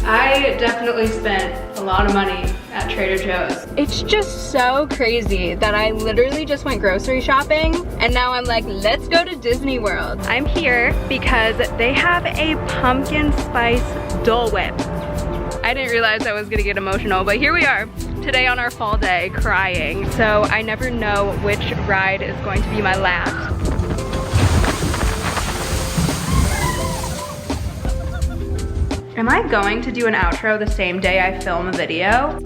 I definitely spent a lot of money at Trader Joe's. It's just so crazy that I literally just went grocery shopping and now I'm like, let's go to Disney World. I'm here because they have a pumpkin spice Dole Whip. I didn't realize I was gonna get emotional, but here we are today on our fall day crying. So I never know which ride is going to be my last. Am I going to do an outro the same day I film a video?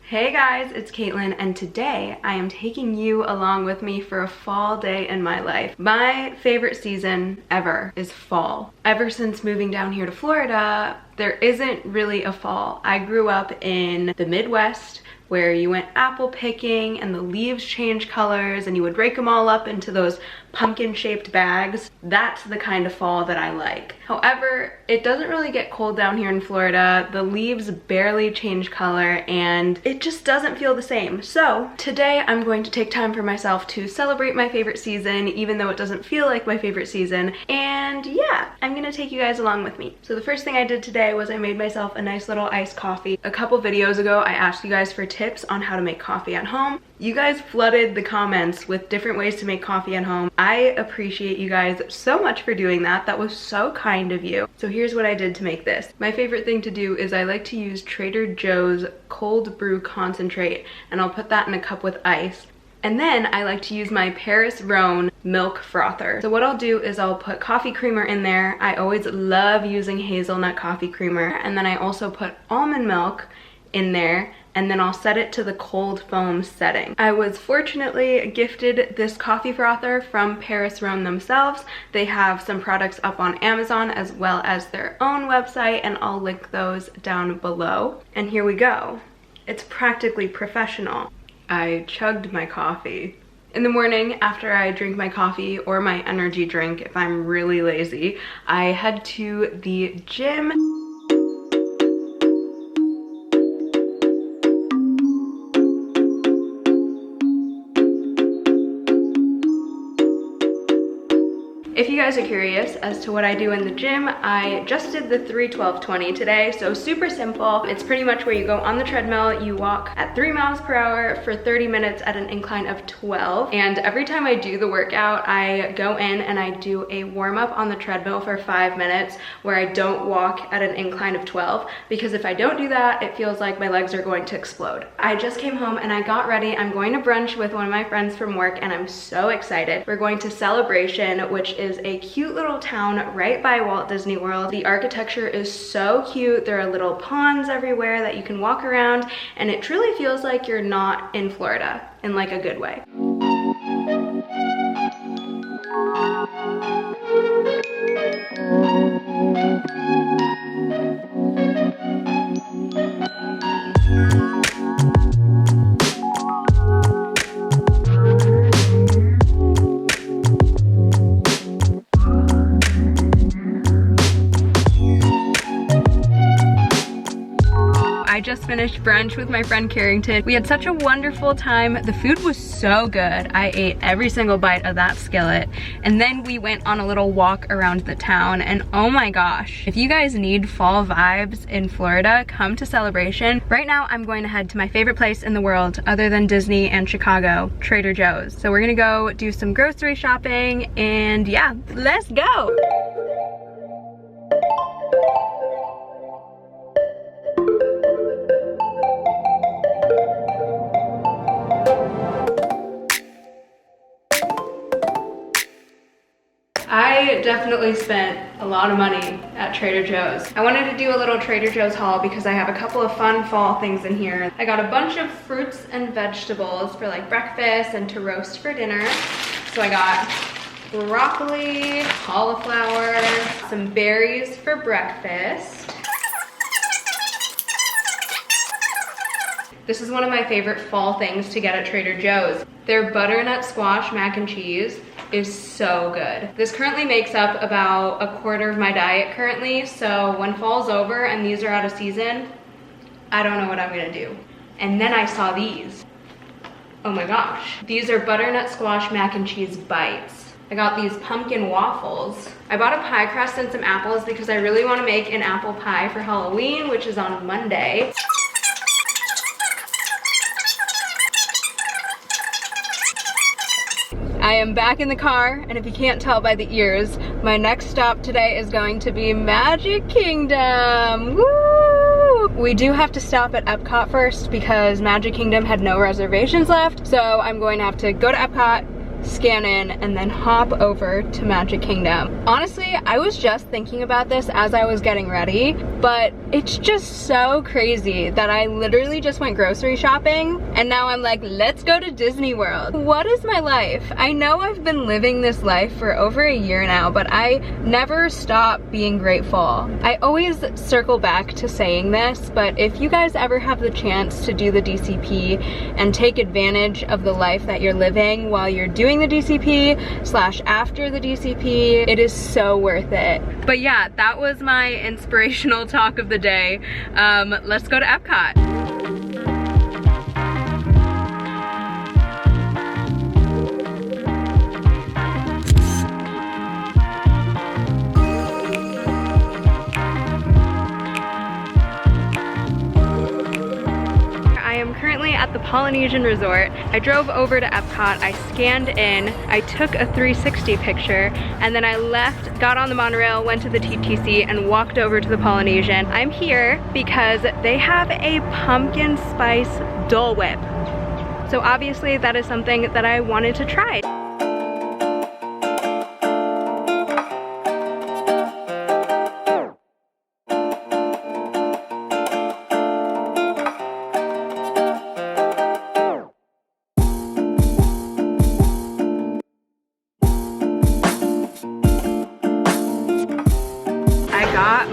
Hey guys, it's Caitlin, and today I am taking you along with me for a fall day in my life. My favorite season ever is fall. Ever since moving down here to Florida, there isn't really a fall. I grew up in the Midwest where you went apple picking and the leaves change colors and you would rake them all up into those pumpkin shaped bags. That's the kind of fall that I like. However, it doesn't really get cold down here in Florida. The leaves barely change color and it just doesn't feel the same. So today I'm going to take time for myself to celebrate my favorite season, even though it doesn't feel like my favorite season. And yeah, I'm gonna take you guys along with me. So the first thing I did today was I made myself a nice little iced coffee. A couple videos ago, I asked you guys for tips on how to make coffee at home. You guys flooded the comments with different ways to make coffee at home. I appreciate you guys so much for doing that. That was so kind of you. So here's what I did to make this. My favorite thing to do is I like to use Trader Joe's cold brew concentrate, and I'll put that in a cup with ice. And then I like to use my Paris Rhone milk frother. So what I'll do is I'll put coffee creamer in there. I always love using hazelnut coffee creamer. And then I also put almond milk in there, and then I'll set it to the cold foam setting. I was fortunately gifted this coffee frother from Paris Rhone themselves. They have some products up on Amazon as well as their own website, and I'll link those down below. And here we go. It's practically professional. I chugged my coffee. In the morning, after I drink my coffee or my energy drink, if I'm really lazy, I head to the gym. If you guys are curious as to what I do in the gym, I just did the 3-12-20 today, so super simple. It's pretty much where you go on the treadmill, you walk at 3 miles per hour for 30 minutes at an incline of 12. And every time I do the workout, I go in and I do a warm up on the treadmill for 5 minutes where I don't walk at an incline of 12, because if I don't do that, it feels like my legs are going to explode. I just came home and I got ready. I'm going to brunch with one of my friends from work and I'm so excited. We're going to Celebration, which is a cute little town right by Walt Disney World. The architecture is so cute. There are little ponds everywhere that you can walk around, and it truly feels like you're not in Florida in like a good way. I just finished brunch with my friend Carrington. We had such a wonderful time. The food was so good. I ate every single bite of that skillet. And then we went on a little walk around the town, and oh my gosh, if you guys need fall vibes in Florida, come to Celebration. Right now, I'm going to head to my favorite place in the world other than Disney and Chicago, Trader Joe's. So we're gonna go do some grocery shopping, and yeah, let's go. I definitely spent a lot of money at Trader Joe's. I wanted to do a little Trader Joe's haul because I have a couple of fun fall things in here. I got a bunch of fruits and vegetables for like breakfast and to roast for dinner. So I got broccoli, cauliflower, some berries for breakfast. This is one of my favorite fall things to get at Trader Joe's. Their butternut squash mac and cheese is so good. This currently makes up about a quarter of my diet currently, so when fall's over and these are out of season, I don't know what I'm gonna do. And then I saw these. Oh my gosh. These are butternut squash mac and cheese bites. I got these pumpkin waffles. I bought a pie crust and some apples because I really want to make an apple pie for Halloween, which is on Monday. I am back in the car, and if you can't tell by the ears, my next stop today is going to be Magic Kingdom. Woo! We do have to stop at Epcot first because Magic Kingdom had no reservations left, so I'm going to have to go to Epcot, scan in, and then hop over to Magic Kingdom. Honestly, I was just thinking about this as I was getting ready, but it's just so crazy that I literally just went grocery shopping and now I'm like, let's go to Disney World. What is my life? I know I've been living this life for over a year now, but I never stop being grateful. I always circle back to saying this, but if you guys ever have the chance to do the DCP and take advantage of the life that you're living while you're doing the DCP / after the DCP, it is so worth it. But yeah, that was my inspirational talk of the day. Let's go to Epcot. At the Polynesian Resort. I drove over to Epcot, I scanned in, I took a 360 picture, and then I left, got on the monorail, went to the TTC, and walked over to the Polynesian. I'm here because they have a pumpkin spice Dole Whip. So obviously that is something that I wanted to try.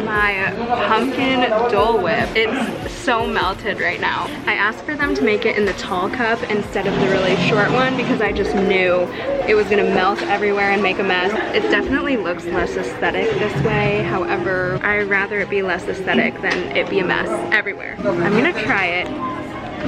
My pumpkin Dole Whip. It's so melted right now. I asked for them to make it in the tall cup instead of the really short one because I just knew it was gonna melt everywhere and make a mess. It definitely looks less aesthetic this way. However, I'd rather it be less aesthetic than it be a mess everywhere. I'm gonna try it.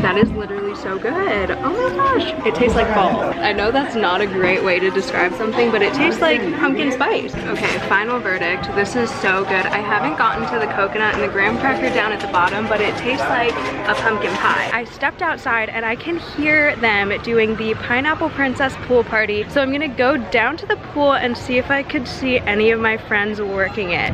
That is literally so good. Oh my gosh. It tastes like fall. I know that's not a great way to describe something, but it tastes like pumpkin spice. Okay, final verdict. This is so good. I haven't gotten to the coconut and the graham cracker down at the bottom, but it tastes like a pumpkin pie. I stepped outside and I can hear them doing the Pineapple Princess pool party. So I'm gonna go down to the pool and see if I could see any of my friends working it.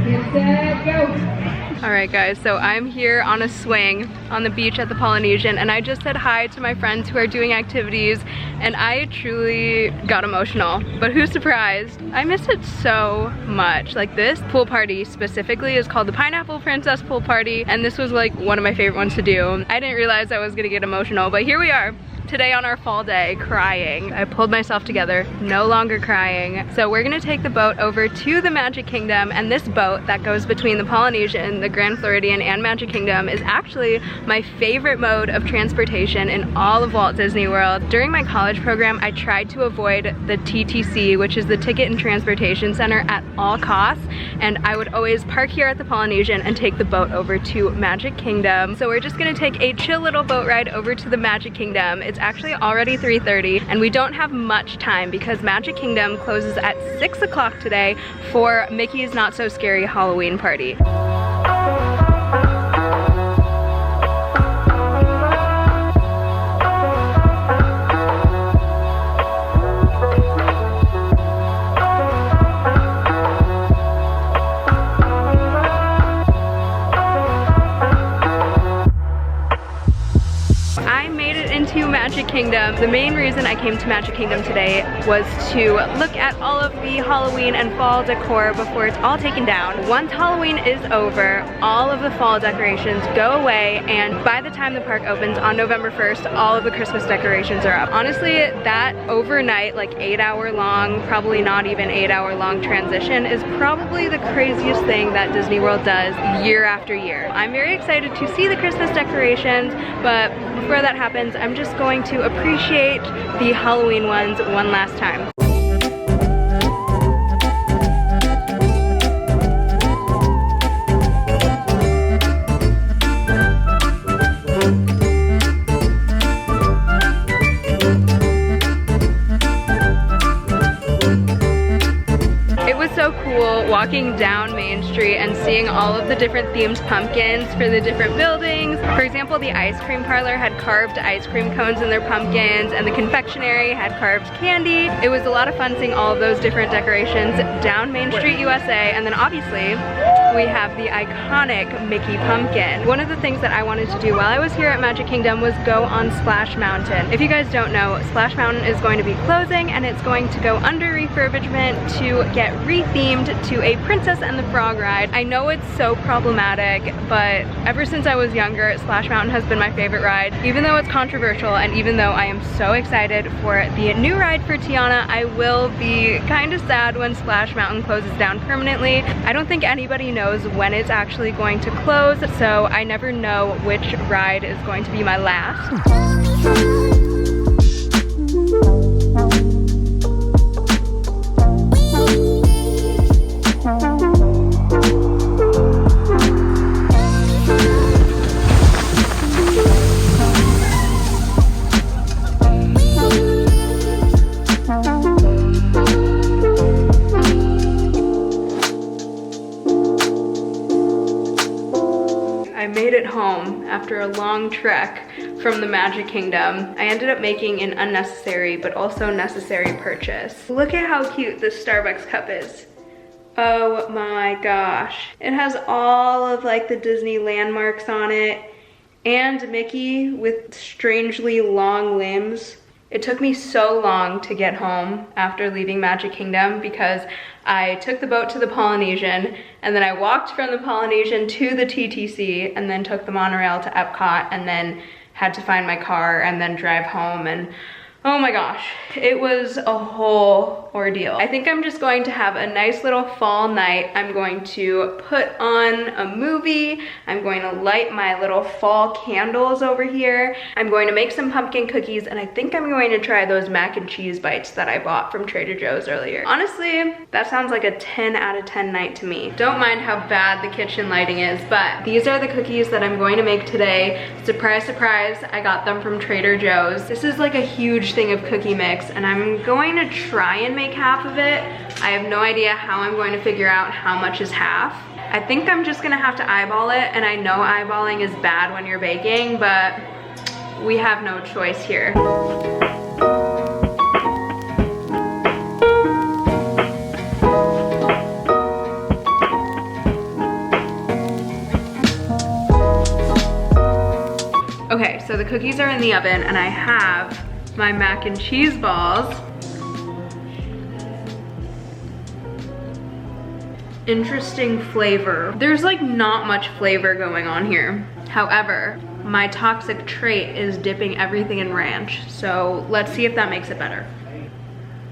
Get set, go. All right guys, so I'm here on a swing on the beach at the Polynesian, and I just said hi to my friends who are doing activities, and I truly got emotional. But who's surprised? I miss it so much. Like, this pool party specifically is called the Pineapple Princess Pool Party, and this was like one of my favorite ones to do. I didn't realize I was gonna get emotional, but here we are. Today on our fall day, crying. I pulled myself together, no longer crying. So we're gonna take the boat over to the Magic Kingdom, and this boat that goes between the Polynesian, the Grand Floridian, and Magic Kingdom is actually my favorite mode of transportation in all of Walt Disney World. During my college program, I tried to avoid the TTC, which is the Ticket and Transportation Center, at all costs, and I would always park here at the Polynesian and take the boat over to Magic Kingdom. So we're just gonna take a chill little boat ride over to the Magic Kingdom. It's actually already 3:30 and we don't have much time because Magic Kingdom closes at 6 o'clock today for Mickey's Not So Scary Halloween party. Magic Kingdom. The main reason I came to Magic Kingdom today was to look at all of the Halloween and fall decor before it's all taken down. Once Halloween is over, all of the fall decorations go away, and by the time the park opens on November 1st, all of the Christmas decorations are up. Honestly, that overnight, like 8-hour long, probably not even 8-hour long transition is probably the craziest thing that Disney World does year after year. I'm very excited to see the Christmas decorations, but before that happens, I'm just going to appreciate the Halloween ones one last time. walking down Main Street and seeing all of the different themed pumpkins for the different buildings. For example, the ice cream parlor had carved ice cream cones in their pumpkins, and the confectionery had carved candy. It was a lot of fun seeing all of those different decorations down Main Street, USA. And then obviously, we have the iconic Mickey pumpkin. One of the things that I wanted to do while I was here at Magic Kingdom was go on Splash Mountain. If you guys don't know, Splash Mountain is going to be closing, and it's going to go under refurbishment to get rethemed to a Princess and the Frog ride. I know it's so problematic, but ever since I was younger, Splash Mountain has been my favorite ride. Even though it's controversial, and even though I am so excited for the new ride for Tiana, I will be kind of sad when Splash Mountain closes down permanently. I don't think anybody knows when it's actually going to close, so I never know which ride is going to be my last. I made it home after a long trek from the Magic Kingdom. I ended up making an unnecessary but also necessary purchase. Look at how cute this Starbucks cup is. Oh my gosh. It has all of like the Disney landmarks on it, and Mickey with strangely long limbs. It took me so long to get home after leaving Magic Kingdom because I took the boat to the Polynesian, and then I walked from the Polynesian to the TTC, and then took the monorail to Epcot, and then had to find my car and then drive home. And oh my gosh, it was a whole ordeal. I think I'm just going to have a nice little fall night. I'm going to put on a movie. I'm going to light my little fall candles over here. I'm going to make some pumpkin cookies, and I think I'm going to try those mac and cheese bites that I bought from Trader Joe's earlier. Honestly, that sounds like a 10 out of 10 night to me. Don't mind how bad the kitchen lighting is, but these are the cookies that I'm going to make today. Surprise, surprise, I got them from Trader Joe's. This is like a huge thing of cookie mix, and I'm going to try and make half of it. I have no idea how I'm going to figure out how much is half. I think I'm just gonna have to eyeball it, and I know eyeballing is bad when you're baking, but we have no choice here. Okay, so the cookies are in the oven, and I have my mac and cheese balls. Interesting flavor. There's like not much flavor going on here. However, my toxic trait is dipping everything in ranch. So let's see if that makes it better.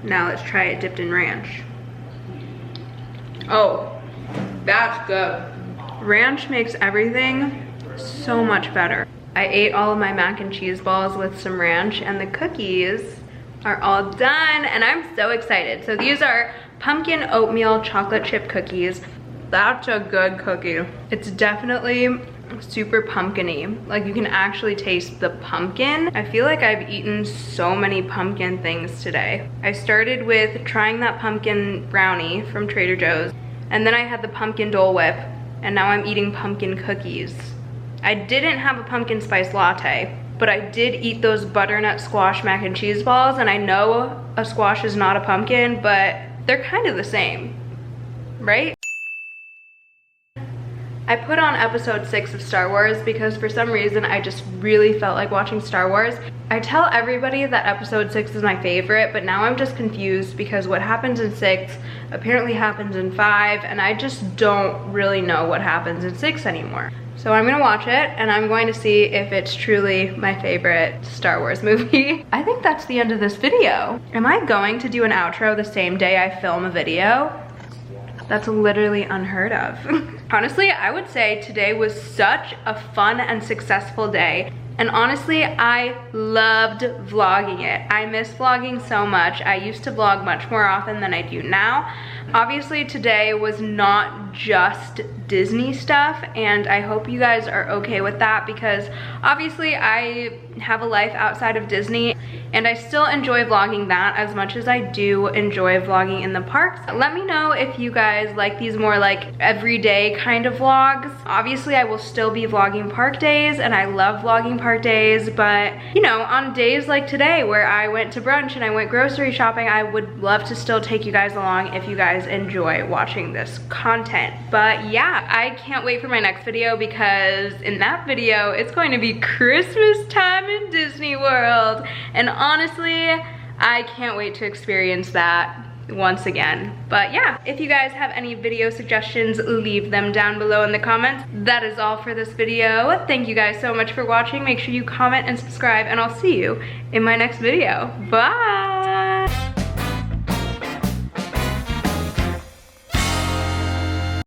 Now let's try it dipped in ranch. Oh, that's good. Ranch makes everything so much better. I ate all of my mac and cheese balls with some ranch, and the cookies are all done, and I'm so excited. So these are pumpkin oatmeal chocolate chip cookies. That's a good cookie. It's definitely super pumpkin-y. Like, you can actually taste the pumpkin. I feel like I've eaten so many pumpkin things today. I started with trying that pumpkin brownie from Trader Joe's, and then I had the pumpkin Dole Whip, and now I'm eating pumpkin cookies. I didn't have a pumpkin spice latte, but I did eat those butternut squash mac and cheese balls, and I know a squash is not a pumpkin, but they're kind of the same, right? I put on episode 6 of Star Wars because for some reason I just really felt like watching Star Wars. I tell everybody that episode 6 is my favorite, but now I'm just confused because what happens in 6 apparently happens in 5, and I just don't really know what happens in 6 anymore. So I'm gonna watch it, and I'm going to see if it's truly my favorite Star Wars movie. I think that's the end of this video. Am I going to do an outro the same day I film a video? That's literally unheard of. Honestly, I would say today was such a fun and successful day. And honestly, I loved vlogging it. I miss vlogging so much. I used to vlog much more often than I do now. Obviously today was not just Disney stuff, and I hope you guys are okay with that, because obviously I have a life outside of Disney and I still enjoy vlogging that as much as I do enjoy vlogging in the parks. Let me know if you guys like these more like everyday kind of vlogs. Obviously I will still be vlogging park days, and I love vlogging park days, but you know, on days like today where I went to brunch and I went grocery shopping, I would love to still take you guys along if you guys enjoy watching this content. But yeah, I can't wait for my next video, because in that video it's going to be Christmas time in Disney World, and honestly I can't wait to experience that once again. But yeah, if you guys have any video suggestions, leave them down below in the comments. That is all for this video. Thank you guys so much for watching. Make sure you comment and subscribe, and I'll see you in my next video. Bye.